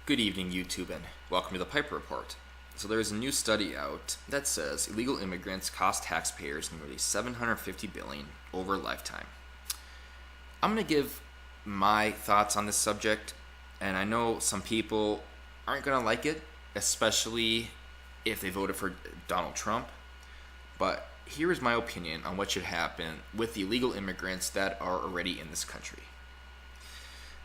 Good evening, YouTube, and welcome to the Piper Report. So there is a new study out that says illegal immigrants cost taxpayers nearly $750 billion over a lifetime. I'm going to give my thoughts on this subject, and I know some people aren't going to like it, especially if they voted for Donald Trump. But here is my opinion on what should happen with the illegal immigrants that are already in this country.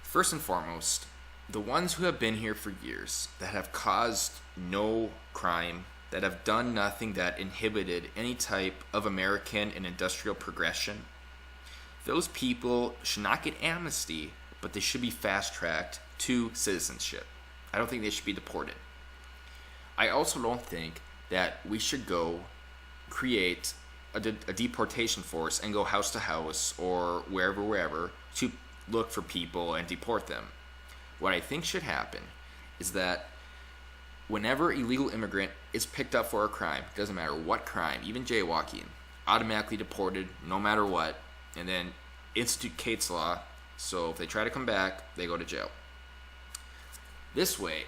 First and foremost, the ones who have been here for years, that have caused no crime, that have done nothing that inhibited any type of American and industrial progression, those people should not get amnesty, but they should be fast-tracked to citizenship. I don't think they should be deported. I also don't think that we should go create a deportation force and go house to house or wherever to look for people and deport them. What I think should happen is that whenever illegal immigrant is picked up for a crime, doesn't matter what crime, even jaywalking, automatically deported no matter what, and then institute Kate's law, so if they try to come back, they go to jail. This way,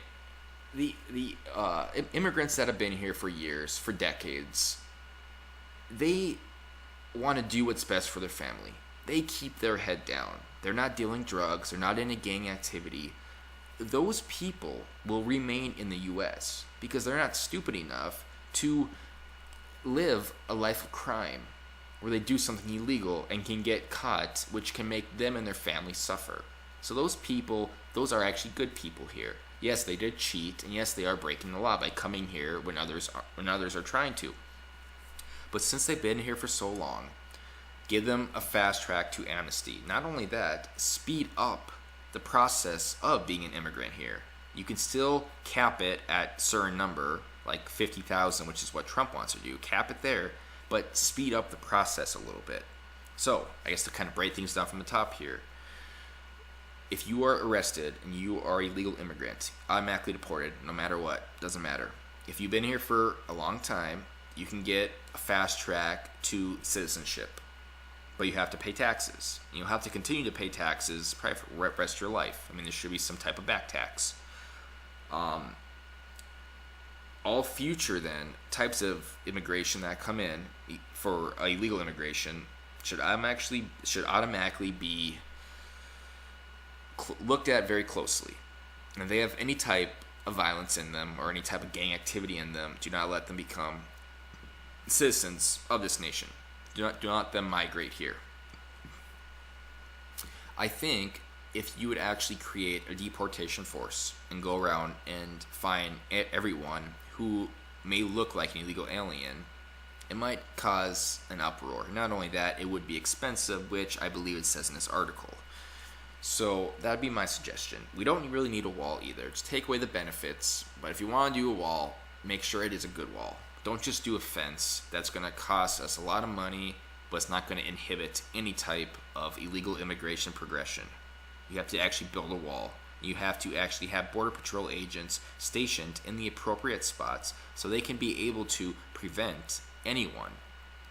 the immigrants that have been here for years, for decades, they want to do what's best for their family. They keep their head down. They're not dealing drugs. They're not in a gang activity. Those people will remain in the U.S. because they're not stupid enough to live a life of crime where they do something illegal and can get caught, which can make them and their family suffer. So those people, those are actually good people here. Yes, they did cheat, and yes, they are breaking the law by coming here when others are trying to. But since they've been here for so long, give them a fast track to amnesty. Not only that, speed up the process of being an immigrant here. You can still cap it at a certain number, like 50,000, which is what Trump wants to do. Cap it there, but speed up the process a little bit. So, I guess to kind of break things down from the top here, if you are arrested and you are a legal immigrant, automatically deported, no matter what, doesn't matter. If you've been here for a long time, you can get a fast track to citizenship. But you have to pay taxes. You'll have to continue to pay taxes probably for the rest of your life. I mean, there should be some type of back tax. All future, then, types of immigration that come in for illegal immigration should automatically be looked at very closely. And if they have any type of violence in them or any type of gang activity in them, do not let them become citizens of this nation. Do not let them migrate here. I think if you would actually create a deportation force and go around and find everyone who may look like an illegal alien, it might cause an uproar. Not only that, it would be expensive, which I believe it says in this article. So that'd be my suggestion. We don't really need a wall either. Just take away the benefits, but if you want to do a wall, make sure it is a good wall. Don't just do a fence that's going to cost us a lot of money, but it's not going to inhibit any type of illegal immigration progression. You have to actually build a wall. You have to actually have Border Patrol agents stationed in the appropriate spots so they can be able to prevent anyone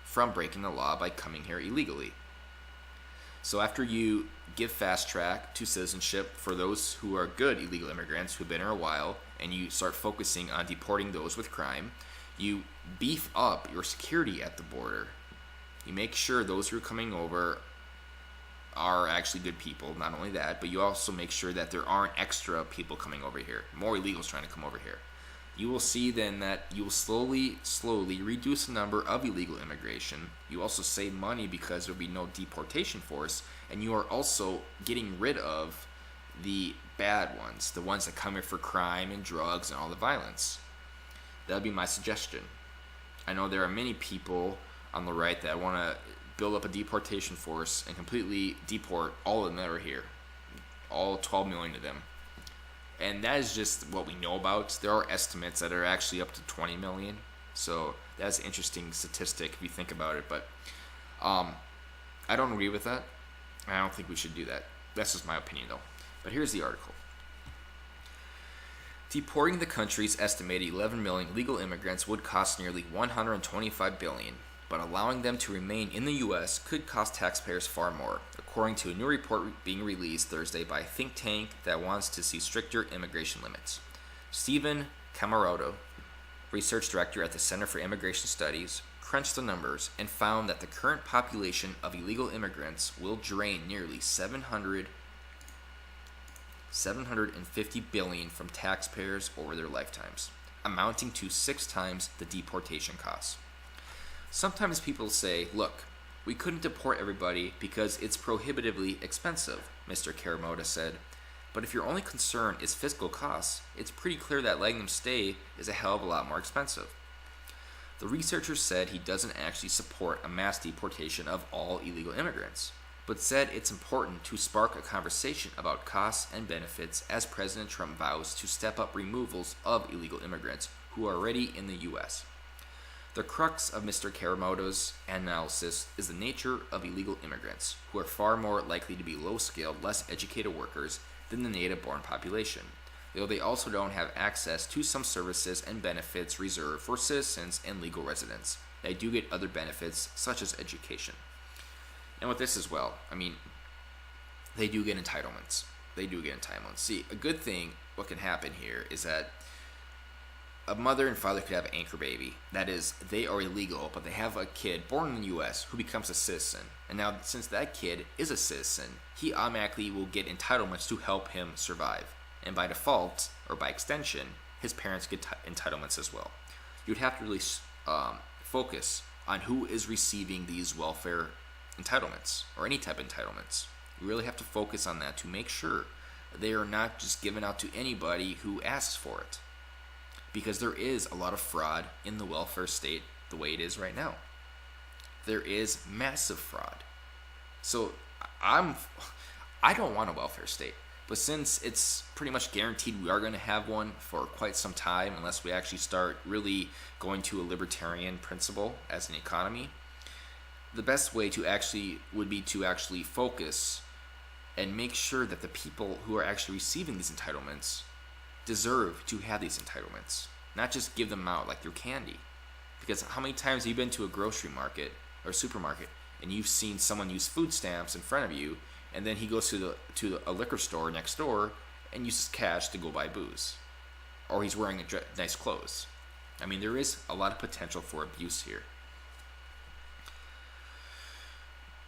from breaking the law by coming here illegally. So after you give fast track to citizenship for those who are good illegal immigrants who've been here a while, and you start focusing on deporting those with crime, you beef up your security at the border. You make sure those who are coming over are actually good people. Not only that, but you also make sure that there aren't extra people coming over here, more illegals trying to come over here. You will see then that you will slowly reduce the number of illegal immigration. You also save money because there will be no deportation force, and you are also getting rid of the bad ones, the ones that come here for crime and drugs and all the violence. That would be my suggestion. I know there are many people on the right that want to build up a deportation force and completely deport all of them that are here, all 12 million of them. And that is just what we know about. There are estimates that are actually up to 20 million. So that's an interesting statistic if you think about it. But I don't agree with that. I don't think we should do that. That's just my opinion, though. But here's the article. Deporting the country's estimated 11 million legal immigrants would cost nearly $125 billion but allowing them to remain in the U.S. could cost taxpayers far more, according to a new report being released Thursday by a think tank that wants to see stricter immigration limits. Stephen Camarado, research director at the Center for Immigration Studies, crunched the numbers and found that the current population of illegal immigrants will drain nearly $750 billion from taxpayers over their lifetimes, amounting to 6 times the deportation costs. Sometimes people say, look, we couldn't deport everybody because it's prohibitively expensive, Mr. Karamoda said. But if your only concern is fiscal costs, it's pretty clear that letting them stay is a hell of a lot more expensive. The researcher said he doesn't actually support a mass deportation of all illegal immigrants, but said it's important to spark a conversation about costs and benefits as President Trump vows to step up removals of illegal immigrants who are already in the U.S. The crux of Mr. Karamoto's analysis is the nature of illegal immigrants, who are far more likely to be low-skilled, less educated workers than the native-born population, though they also don't have access to some services and benefits reserved for citizens and legal residents. They do get other benefits, such as education. And with this as well, they do get entitlements. See, a good thing, what can happen here is that a mother and father could have an anchor baby. That is, they are illegal, but they have a kid born in the U.S. who becomes a citizen. And now, since that kid is a citizen, he automatically will get entitlements to help him survive. And by default, or by extension, his parents get entitlements as well. You'd have to really focus on who is receiving these welfare entitlements, or any type of entitlements. You really have to focus on that to make sure they are not just given out to anybody who asks for it. Because there is a lot of fraud in the welfare state the way it is right now. There is massive fraud. So I don't want a welfare state. But since it's pretty much guaranteed we are going to have one for quite some time, unless we actually start really going to a libertarian principle as an economy, the best way to would be to actually focus and make sure that the people who are actually receiving these entitlements deserve to have these entitlements, not just give them out like they're candy. Because how many times have you been to a grocery market or supermarket and you've seen someone use food stamps in front of you, and then he goes to a liquor store next door and uses cash to go buy booze, or he's wearing nice clothes? There is a lot of potential for abuse here.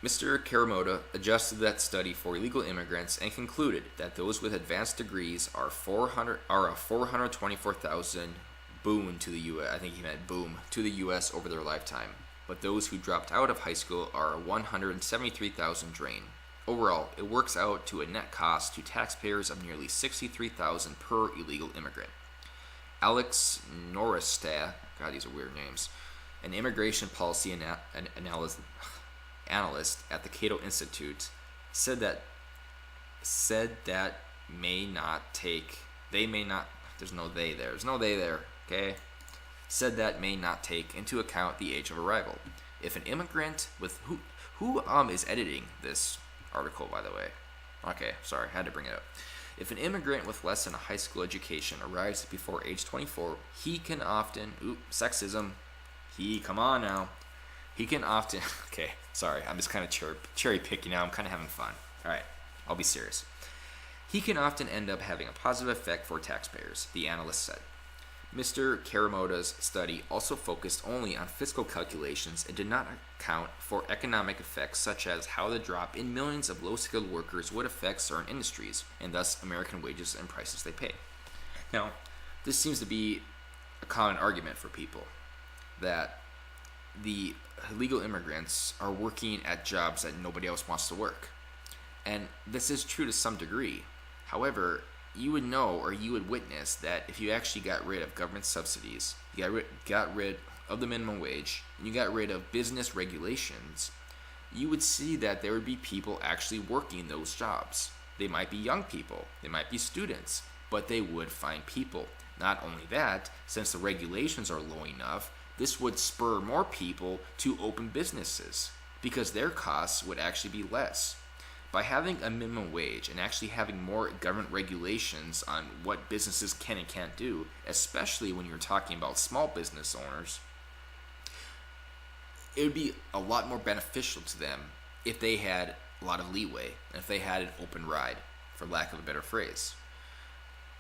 Mr. Karamoda adjusted that study for illegal immigrants and concluded that those with advanced degrees are a 424,000 boon to the U.S. I think he meant boom to the U.S. over their lifetime, but those who dropped out of high school are a 173,000 drain. Overall, it works out to a net cost to taxpayers of nearly $63,000 per illegal immigrant. Alex Norrestad, God, these are weird names, an immigration policy analyst at the Cato Institute, said that there's no they there, okay? Said that may not take into account the age of arrival. If an immigrant with who is editing this article, by the way? Okay, sorry, had to bring it up. If an immigrant with less than a high school education arrives before age 24, he can often, sexism, come on now. He can often, okay, sorry, I'm just kind of cherry picking now. I'm kind of having fun. All right, I'll be serious. He can often end up having a positive effect for taxpayers, the analyst said. Mr. Karamoda's study also focused only on fiscal calculations and did not account for economic effects such as how the drop in millions of low-skilled workers would affect certain industries, and thus American wages and prices they pay. Now, this seems to be a common argument for people, that the illegal immigrants are working at jobs that nobody else wants to work. And this is true to some degree. However, you would know, or you would witness, that if you actually got rid of government subsidies, you got rid of the minimum wage, and you got rid of business regulations, you would see that there would be people actually working those jobs. They might be young people, they might be students, but they would find people. Not only that, since the regulations are low enough, this would spur more people to open businesses because their costs would actually be less. By having a minimum wage and actually having more government regulations on what businesses can and can't do, especially when you're talking about small business owners, it would be a lot more beneficial to them if they had a lot of leeway and if they had an open ride, for lack of a better phrase.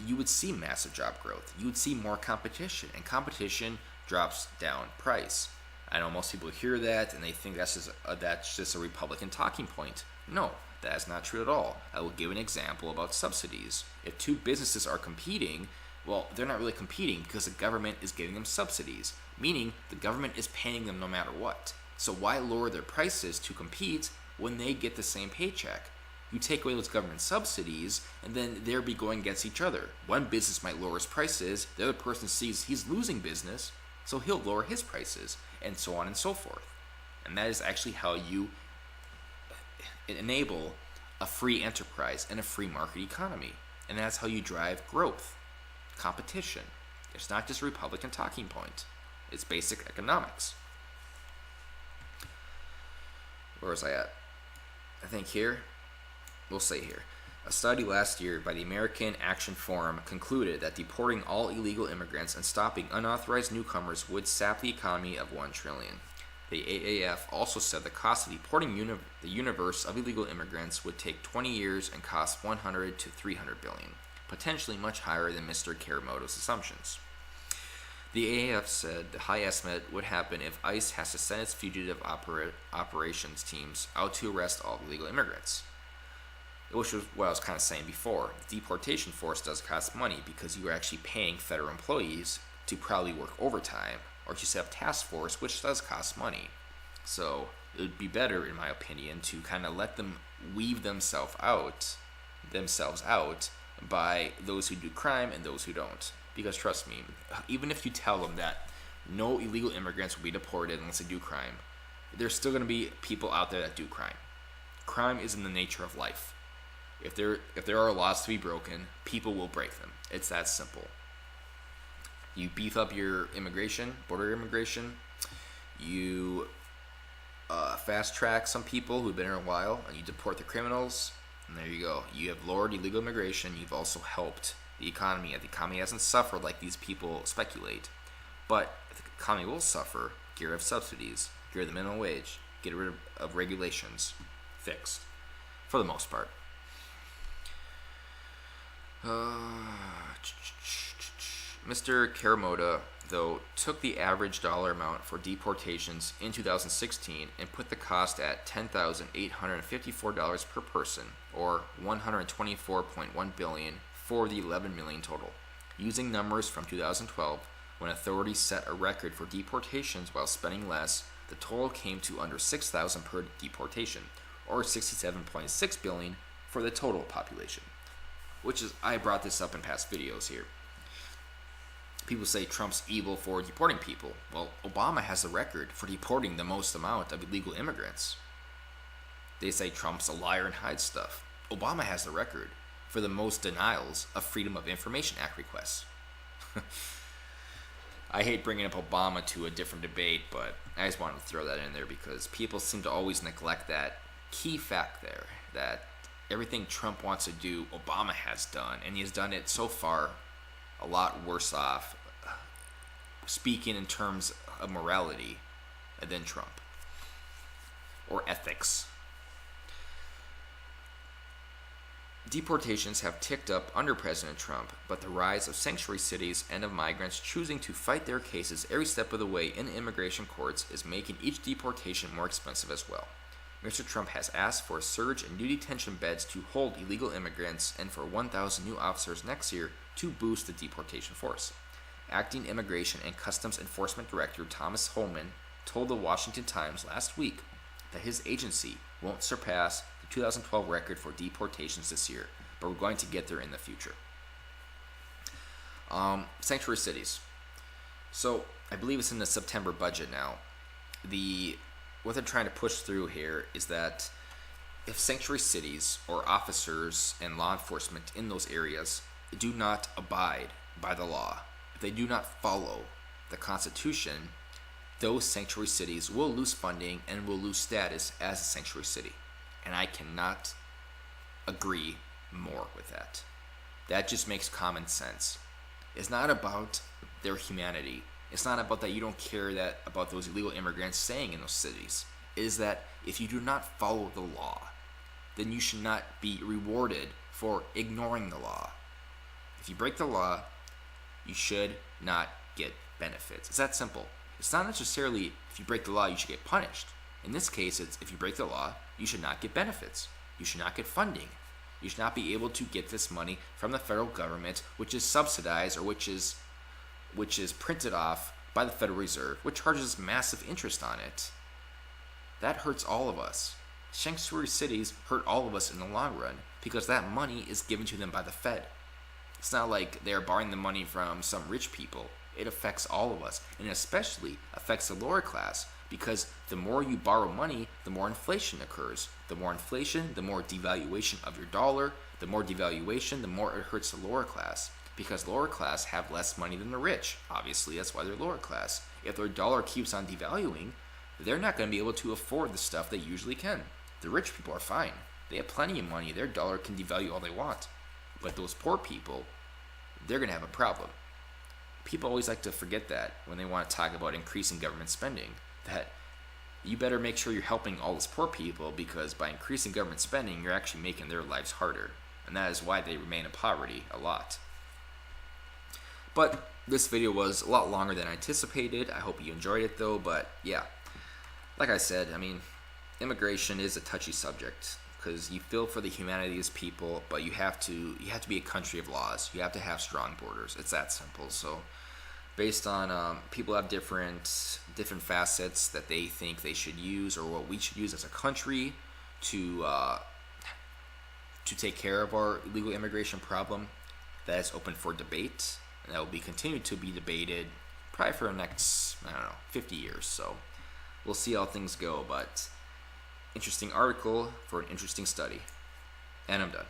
You would see massive job growth. You would see more competition, and competition drops down price. I know most people hear that and they think that's just a Republican talking point. No, that's not true at all. I will give an example about subsidies. If two businesses are competing, well, they're not really competing because the government is giving them subsidies, meaning the government is paying them no matter what. So why lower their prices to compete when they get the same paycheck? You take away those government subsidies, and then they'll be going against each other. One business might lower his prices, the other person sees he's losing business, so he'll lower his prices, and so on and so forth. And that is actually how you enable a free enterprise and a free market economy. And that's how you drive growth, competition. It's not just a Republican talking point. It's basic economics. Where was I at? I think here. We'll say here. A study last year by the American Action Forum concluded that deporting all illegal immigrants and stopping unauthorized newcomers would sap the economy of $1 trillion. The AAF also said the cost of deporting the universe of illegal immigrants would take 20 years and cost $100 to $300 billion, potentially much higher than Mr. Karamoto's assumptions. The AAF said the high estimate would happen if ICE has to send its fugitive operations teams out to arrest all illegal immigrants. Which was what I was kind of saying before. The deportation force does cost money because you are actually paying federal employees to probably work overtime or to set up task force, which does cost money. So it would be better, in my opinion, to kind of let them weave themselves out by those who do crime and those who don't. Because trust me, even if you tell them that no illegal immigrants will be deported unless they do crime, there's still going to be people out there that do crime. Crime is in the nature of life. If there are laws to be broken, people will break them. It's that simple. You beef up your immigration, border immigration. You fast track some people who've been here a while, and you deport the criminals. And there you go. You have lowered illegal immigration. You've also helped the economy. The economy hasn't suffered like these people speculate. But the economy will suffer. Get rid of subsidies. Get rid of the minimum wage. Get rid of regulations. Fixed. For the most part. Mr. Karamoto, though, took the average dollar amount for deportations in 2016 and put the cost at $10,854 per person, or $124.1 billion for the 11 million total. Using numbers from 2012, when authorities set a record for deportations while spending less, the total came to under $6,000 per deportation, or $67.6 billion for the total population. Which is, I brought this up in past videos here. People say Trump's evil for deporting people. Well, Obama has a record for deporting the most amount of illegal immigrants. They say Trump's a liar and hides stuff. Obama has the record for the most denials of Freedom of Information Act requests. I hate bringing up Obama to a different debate, but I just wanted to throw that in there because people seem to always neglect that key fact there, that everything Trump wants to do, Obama has done, and he has done it so far a lot worse off, speaking in terms of morality, than Trump, or ethics. Deportations have ticked up under President Trump, but the rise of sanctuary cities and of migrants choosing to fight their cases every step of the way in immigration courts is making each deportation more expensive as well. Mr. Trump has asked for a surge in new detention beds to hold illegal immigrants and for 1,000 new officers next year to boost the deportation force. Acting Immigration and Customs Enforcement Director Thomas Homan told the Washington Times last week that his agency won't surpass the 2012 record for deportations this year, but we're going to get there in the future. Sanctuary cities. So I believe it's in the September budget now. What they're trying to push through here is that if sanctuary cities or officers and law enforcement in those areas do not abide by the law, if they do not follow the Constitution, those sanctuary cities will lose funding and will lose status as a sanctuary city. And I cannot agree more with that. That just makes common sense. It's not about their humanity. It's not about that you don't care that about those illegal immigrants staying in those cities. It is that if you do not follow the law, then you should not be rewarded for ignoring the law. If you break the law, you should not get benefits. It's that simple. It's not necessarily if you break the law, you should get punished. In this case, it's if you break the law, you should not get benefits. You should not get funding. You should not be able to get this money from the federal government, which is subsidized or which is printed off by the Federal Reserve, which charges massive interest on it. That hurts all of us. Sanctuary cities hurt all of us in the long run because that money is given to them by the Fed. It's not like they're borrowing the money from some rich people. It affects all of us, and it especially affects the lower class because the more you borrow money, the more inflation occurs. The more inflation, the more devaluation of your dollar. The more devaluation, the more it hurts the lower class because lower class have less money than the rich. Obviously, that's why they're lower class. If their dollar keeps on devaluing, they're not going to be able to afford the stuff they usually can. The rich people are fine. They have plenty of money. Their dollar can devalue all they want. But those poor people, they're going to have a problem. People always like to forget that when they want to talk about increasing government spending, that you better make sure you're helping all those poor people because by increasing government spending, you're actually making their lives harder. And that is why they remain in poverty a lot. But this video was a lot longer than I anticipated. I hope you enjoyed it though. But yeah, like I said, I mean, immigration is a touchy subject because you feel for the humanity of these people, but you have to be a country of laws. You have to have strong borders. It's that simple. So based on people have different facets that they think they should use or what we should use as a country to take care of our illegal immigration problem. That is open for debate, and that will be continued to be debated probably for the next 50 years. So we'll see how things go, but interesting article for an interesting study. And I'm done.